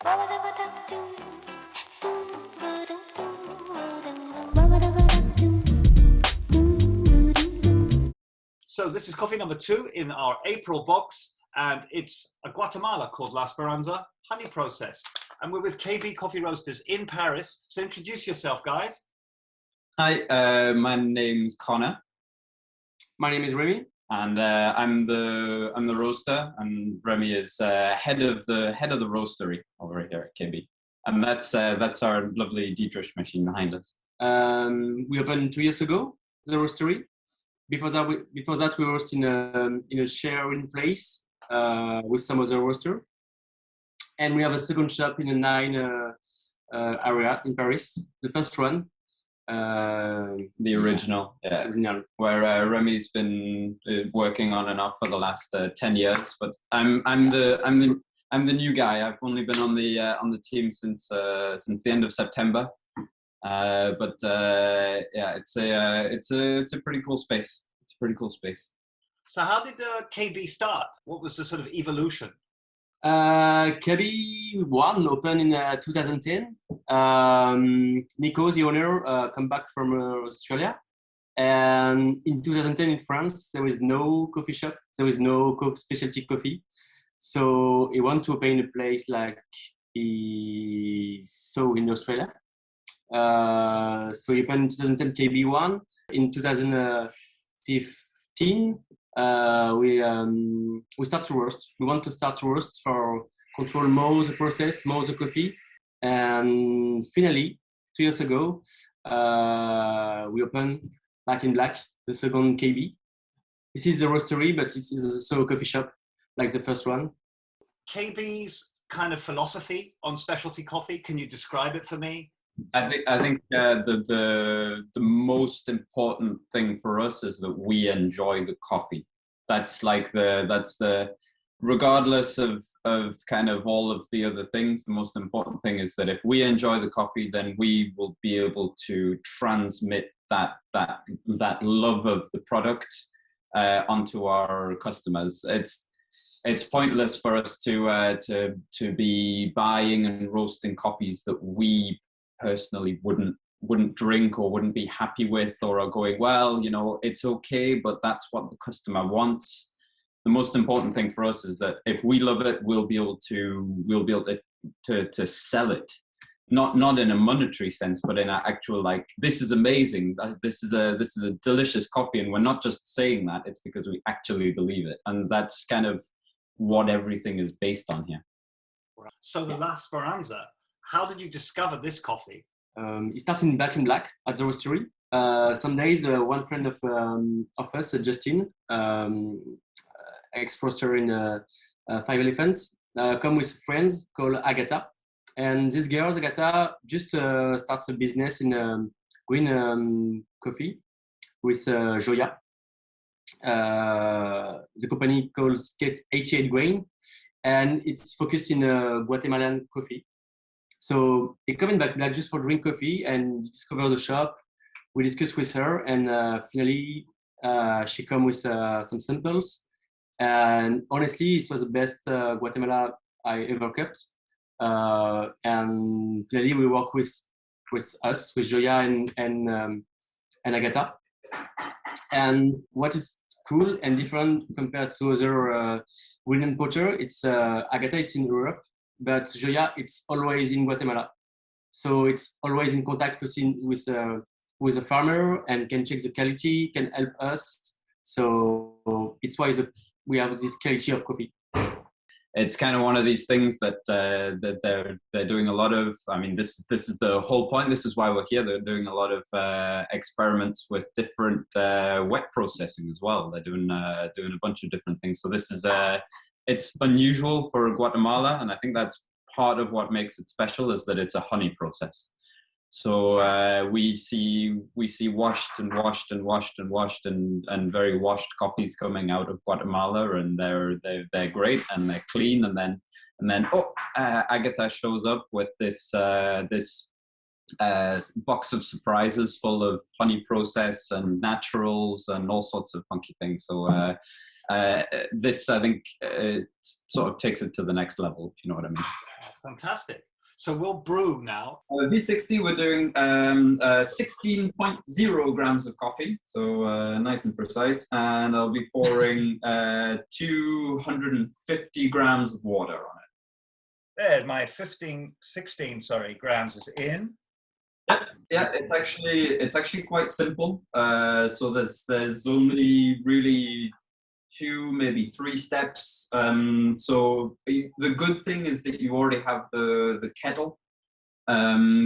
So this is coffee number 2 in our April box, and it's a Guatemala called La Esperanza, honey processed. And we're with KB Coffee Roasters in Paris. So introduce yourself, guys. Hi, my name's Connor. My name is Remi, and I'm the roaster, and Remi is head of the roastery over here at KB, and that's our lovely Dietrich machine behind us. We opened 2 years ago, the roastery. Before that, we roast in a sharing place with some other roaster, and we have a second shop in a 9 area in Paris. The first one, the original, yeah. Where Remi's been working on and off for the last 10 years, but I'm the new guy. I've only been on the team since the end of September. Yeah, it's a pretty cool space. It's a pretty cool space. So how did KB start? What was the sort of evolution? KB1 opened in 2010. Nico, the owner, come back from Australia, and in 2010 in France there was no coffee shop. There was no specialty coffee, so he wanted to open a place like he saw in Australia. So he opened in 2010 KB1. In 2015, we start to roast. We want to start to roast for control more the process, more the coffee. And finally, 2 years ago, we opened Back in Black, the second KB. This is the roastery, but this is also a coffee shop like the first one. KB's kind of philosophy on specialty coffee, can you describe it for me? I think the most important thing for us is that we enjoy the coffee. That's regardless of kind of all of the other things, the most important thing is that if we enjoy the coffee, then we will be able to transmit that love of the product onto our customers. It's pointless for us to be buying and roasting coffees that we personally wouldn't drink or wouldn't be happy with, or are going, well, you know, it's okay, but that's what the customer wants. The most important thing for us is that if we love it, we'll be able to sell it, not in a monetary sense, but in an actual, like, this is amazing, this is a delicious coffee, and we're not just saying that, it's because we actually believe it, and that's kind of what everything is based on here. So the La Esperanza, how did you discover this coffee? It started in Back in Black at the roastery. Some days, one friend of us, Justin, ex-roaster in 5 Elephants, come with friends called Agatha. And this girl, Agatha, just starts a business in green coffee with Joya. The company calls 88 Grain, and it's focused in Guatemalan coffee. So he came in Back just for drink coffee and discover the shop. We discussed with her, and finally she come with some samples. And honestly, it was the best Guatemala I ever kept. And finally, we work with Joya and Agatha. And what is cool and different compared to other William Potter, it's Agatha, it's in Europe, but Joya, it's always in Guatemala. So it's always in contact with a farmer and can check the quality, can help us. So it's why we have this quality of coffee. It's kind of one of these things that they're doing a lot of. I mean, this is the whole point. This is why we're here. They're doing a lot of experiments with different wet processing as well. They're doing a bunch of different things. So this is it's unusual for Guatemala, and I think that's part of what makes it special, is that it's a honey process. So we see washed and very washed coffees coming out of Guatemala, and they're great and they're clean. And then Agatha shows up with this box of surprises full of honey process and naturals and all sorts of funky things. So this, I think, sort of takes it to the next level, if you know what I mean. Fantastic. So we'll brew now. V60, we're doing 16.0 grams of coffee, so nice and precise. And I'll be pouring 250 grams of water on it. There, my 16 grams is in. Yeah, it's actually quite simple. So there's only really 2, maybe 3 steps. So the good thing is that you already have the kettle,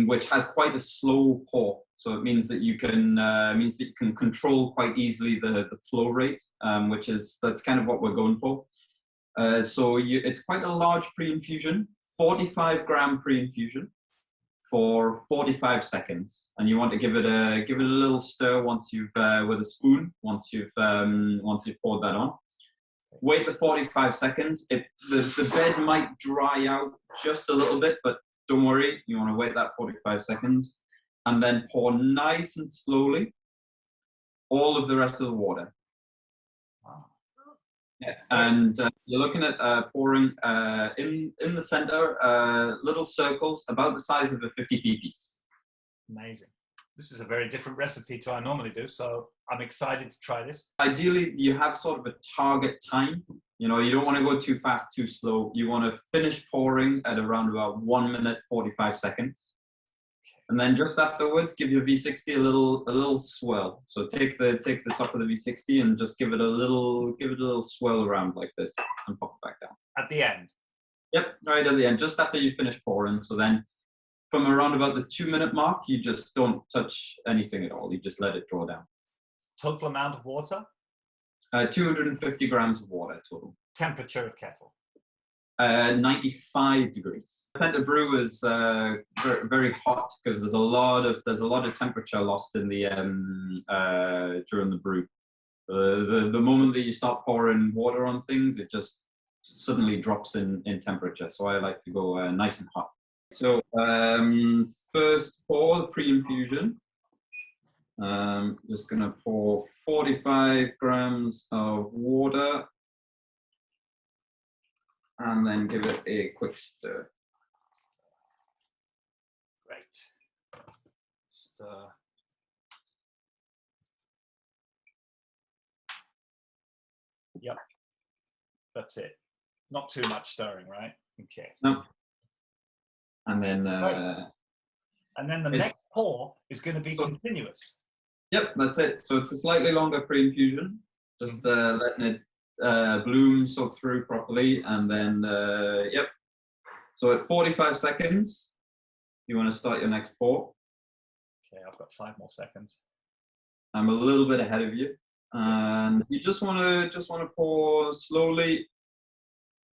which has quite a slow pour. So it means that you can control quite easily the flow rate, that's kind of what we're going for. So it's quite a large pre-infusion, 45 gram pre-infusion for 45 seconds, and you want to give it a little stir once you've with a spoon once you've poured that on. Wait the 45 seconds. The bed might dry out just a little bit, but don't worry. You want to wait that 45 seconds, and then pour nice and slowly all of the rest of the water. Wow. Yeah, and you're looking at pouring in the center little circles about the size of a 50p piece. Amazing. This is a very different recipe to what I normally do, so I'm excited to try this. Ideally, you have sort of a target time. You know, you don't want to go too fast, too slow. You want to finish pouring at around about 1 minute 45 seconds. And then just afterwards, give your V60 a little swirl. So take the top of the V60 and just give it a little swirl around like this and pop it back down. At the end? Yep, right at the end, just after you finish pouring. So then from around about the 2 minute mark, you just don't touch anything at all. You just let it draw down. Total amount of water? 250 grams of water total. Temperature of kettle? 95 degrees. The brew is very, very hot because there's a lot of temperature lost in the during the brew. The moment that you start pouring water on things, it just suddenly drops in temperature. So I like to go nice and hot. So first pour the pre-infusion. Just gonna pour 45 grams of water. And then give it a quick stir. Great. Stir. Yep. That's it. Not too much stirring, right? Okay. No. And then and then the next pour is going to be continuous. Yep, that's it. So it's a slightly longer pre-infusion. Just letting it bloom, soak through properly, and then yep. So at 45 seconds, you want to start your next pour. Okay, I've got 5 more seconds. I'm a little bit ahead of you, and you just want to pour slowly.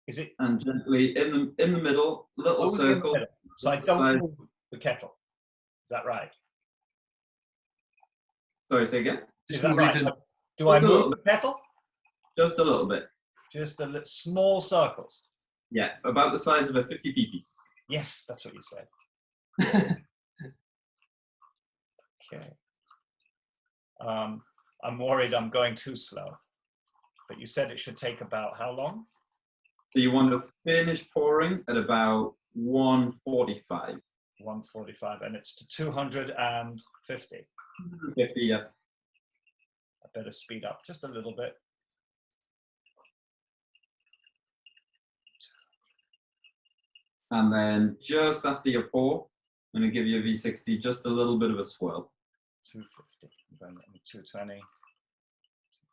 Is it and gently in the middle, little circle. Middle. So I don't move the kettle. Is that right? Sorry, say again. Is that right? Do I move the kettle? Just a little bit. Just a small circles. Yeah, about the size of a 50p piece. Yes, that's what you said. Okay. I'm worried I'm going too slow. But you said it should take about how long? So you want to finish pouring at about 145. 145, and it's to 250. 50, yeah. I better speed up just a little bit. And then just after your pour, I'm going to give you a V60 just a little bit of a swirl. 250, then 220,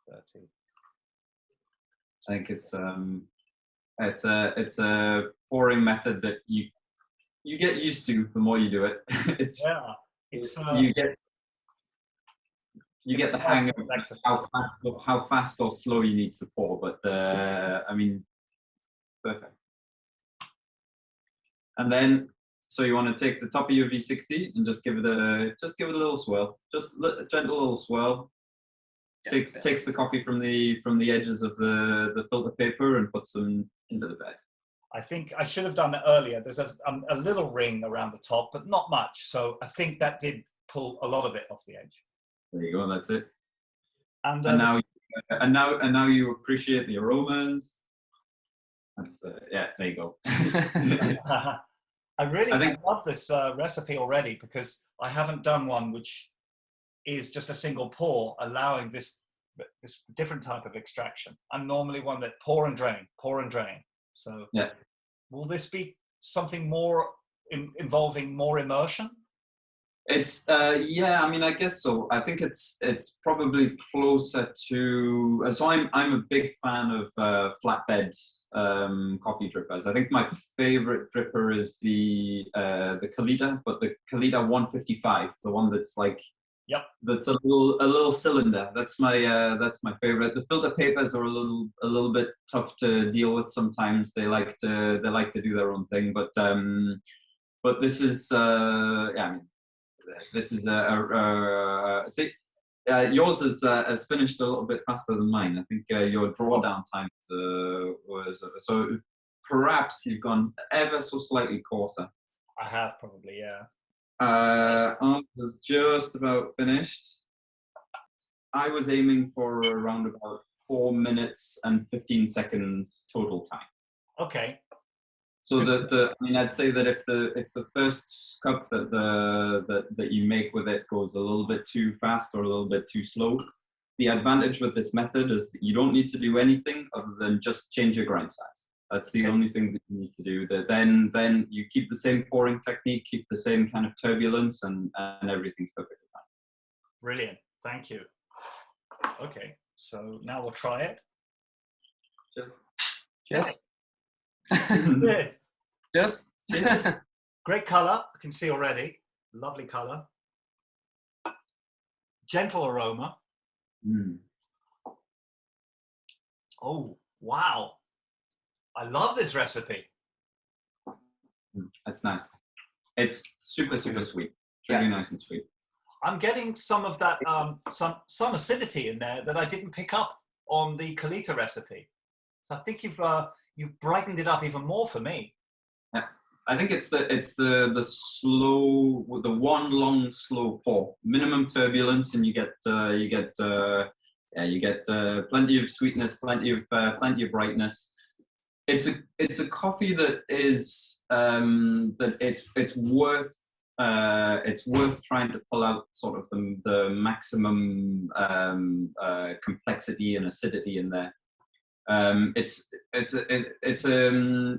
230. I think it's a pouring method that you get used to the more you do it. You get the hang of how fast or slow you need to pour. But I mean, perfect. And then, so you want to take the top of your V60 and just give it a little swirl, just a gentle little swirl. Yeah, takes the coffee from the edges of the filter paper and puts them into the bed. I think I should have done it earlier. There's a little ring around the top, but not much. So I think that did pull a lot of it off the edge. There you go. That's it. And now you appreciate the aromas. That's the, yeah, there you go. I love this recipe already, because I haven't done one which is just a single pour, allowing this different type of extraction. I'm normally one that pour and drain, pour and drain. So yeah, will this be something more involving more immersion? it's yeah, I mean, I guess so. I think it's probably closer to. So I'm a big fan of flatbed coffee drippers. I think my favorite dripper is the Kalita, but the Kalita 155, the one that's like, yep, that's a little cylinder. That's my favorite. The filter papers are a little bit tough to deal with sometimes. They like to do their own thing, but this is yeah, I mean, this is see, yours has finished a little bit faster than mine. I think your drawdown time was so. Perhaps you've gone ever so slightly coarser. I have probably, yeah. Ours is just about finished. I was aiming for around about 4 minutes and 15 seconds total time. Okay. So I mean, I'd say that if the first cup that you make with it goes a little bit too fast or a little bit too slow, the advantage with this method is that you don't need to do anything other than just change your grind size. That's the only thing that you need to do. That then you keep the same pouring technique, keep the same kind of turbulence, and everything's perfectly fine. Brilliant, thank you. Okay, so now we'll try it. Cheers. Cheers. Cheers. Cheers. Great color, I can see already. Lovely color. Gentle aroma. Mm. Oh, wow. I love this recipe. That's nice. It's super sweet. It's really nice and sweet. I'm getting some of that, some acidity in there that I didn't pick up on the Kalita recipe. So I think you've brightened it up even more for me. Yeah, I think it's the slow, the one long slow pour, minimum turbulence, and you get plenty of sweetness, plenty of brightness. It's a coffee that is that it's worth trying to pull out sort of the maximum complexity and acidity in there. It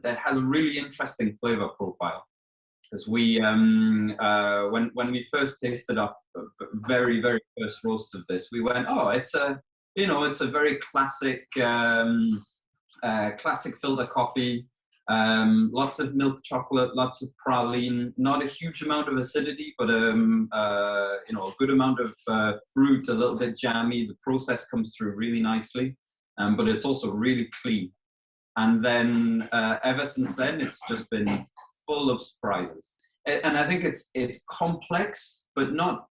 has a really interesting flavor profile, because we when we first tasted our very first roast of this, we went, oh, it's a very classic classic filter coffee, lots of milk chocolate, lots of praline, not a huge amount of acidity, but a good amount of fruit, a little bit jammy. The process comes through really nicely, but it's also really clean. And then ever since then, it's just been full of surprises. And I think it's complex, but not.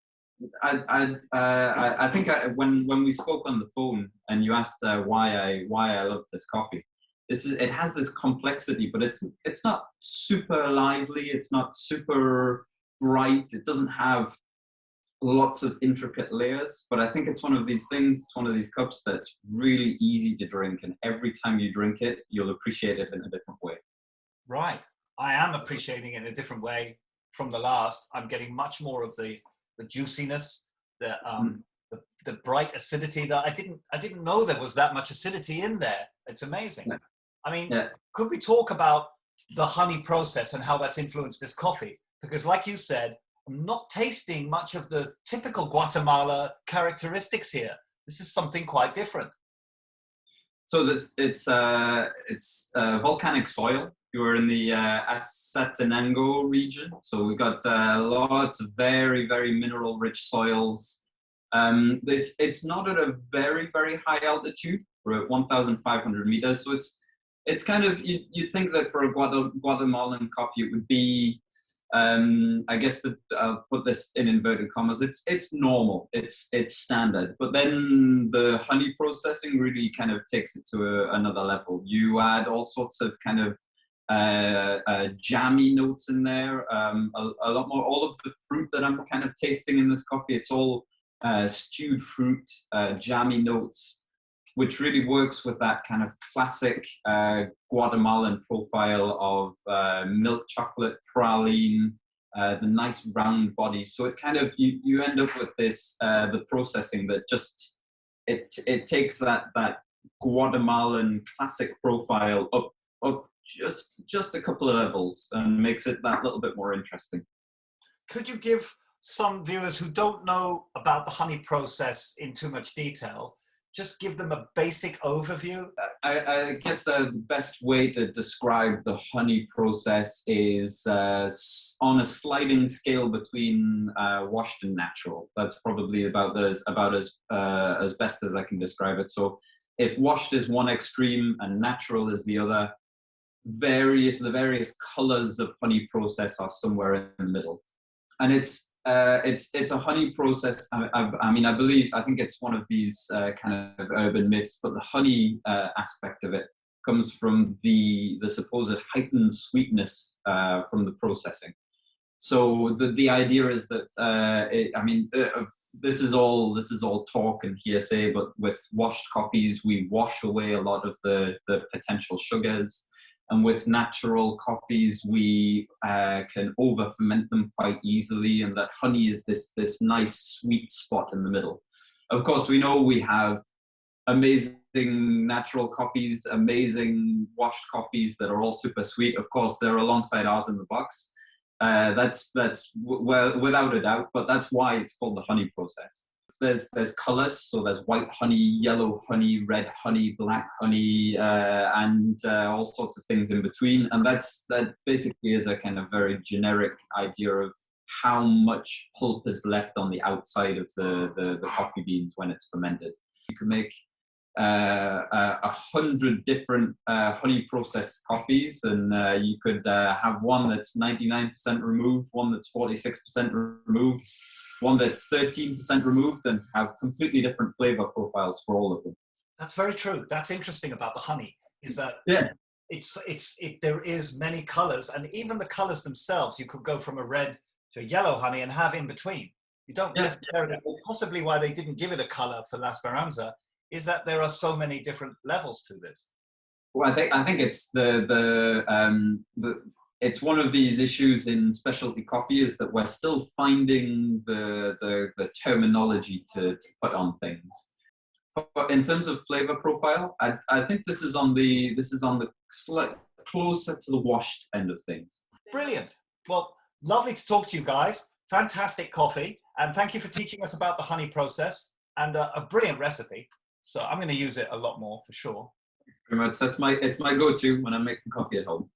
I think when we spoke on the phone and you asked why I love this coffee, it has this complexity, but it's not super lively. It's not super bright. It doesn't have lots of intricate layers. But I think it's one of these things. It's one of these cups that's really easy to drink, and every time you drink it, you'll appreciate it in a different way. Right, I am appreciating it in a different way from the last. I'm getting much more of the juiciness, the bright acidity that I didn't know there was that much acidity in there. It's amazing. Yeah. I mean, could we talk about the honey process and how that's influenced this coffee? Because like you said, I'm not tasting much of the typical Guatemala characteristics here. This is something quite different. So it's volcanic soil. We're in the Acetenango region, so we've got lots of very mineral-rich soils. It's not at a very high altitude. We're at 1,500 meters, so it's kind of, you think that for a Guatemalan coffee it would be, I guess that I'll put this in inverted commas, it's normal, it's standard. But then the honey processing really kind of takes it to another level. You add all sorts of kind of jammy notes in there, a lot more. All of the fruit that I'm kind of tasting in this coffee, it's all stewed fruit, jammy notes. which really works with that kind of classic Guatemalan profile of milk chocolate, praline, the nice round body. So it kind of, you end up with this, the processing that just, it takes that Guatemalan classic profile up just a couple of levels and makes it that little bit more interesting. Could you give some viewers who don't know about the honey process in too much detail, just give them a basic overview? I guess the best way to describe the honey process is on a sliding scale between washed and natural. That's probably about as best as I can describe it. So if washed is one extreme and natural is the other, the various colors of honey process are somewhere in the middle. And it's a honey process. I think it's one of these kind of urban myths, but the honey aspect of it comes from the supposed heightened sweetness from the processing. So the idea is that this is all talk and hearsay, but with washed coffees we wash away a lot of the potential sugars. And with natural coffees, we can over ferment them quite easily, and that honey is this nice sweet spot in the middle. Of course, we know we have amazing natural coffees, amazing washed coffees that are all super sweet. Of course, they're alongside ours in the box. That's well, without a doubt, but that's why it's called the honey process. There's colors, so there's white honey, yellow honey, red honey, black honey, and all sorts of things in between. And that basically is a kind of very generic idea of how much pulp is left on the outside of the coffee beans when it's fermented. You can make 100 different honey processed coffees, and you could have one that's 99% removed, one that's 46% removed, one that's 13% removed, and have completely different flavor profiles for all of them. That's very true. That's interesting about the honey, is that there is many colors, and even the colors themselves, you could go from a red to a yellow honey and have in between. You don't necessarily, possibly why they didn't give it a color for La Esperanza is that there are so many different levels to this. Well, I think it's it's one of these issues in specialty coffee is that we're still finding the terminology to put on things. But in terms of flavor profile, I think this is on the slight closer to the washed end of things. Brilliant. Well, lovely to talk to you guys. Fantastic coffee, and thank you for teaching us about the honey process and a brilliant recipe. So I'm going to use it a lot more for sure. Very much. It's my go-to when I'm making coffee at home.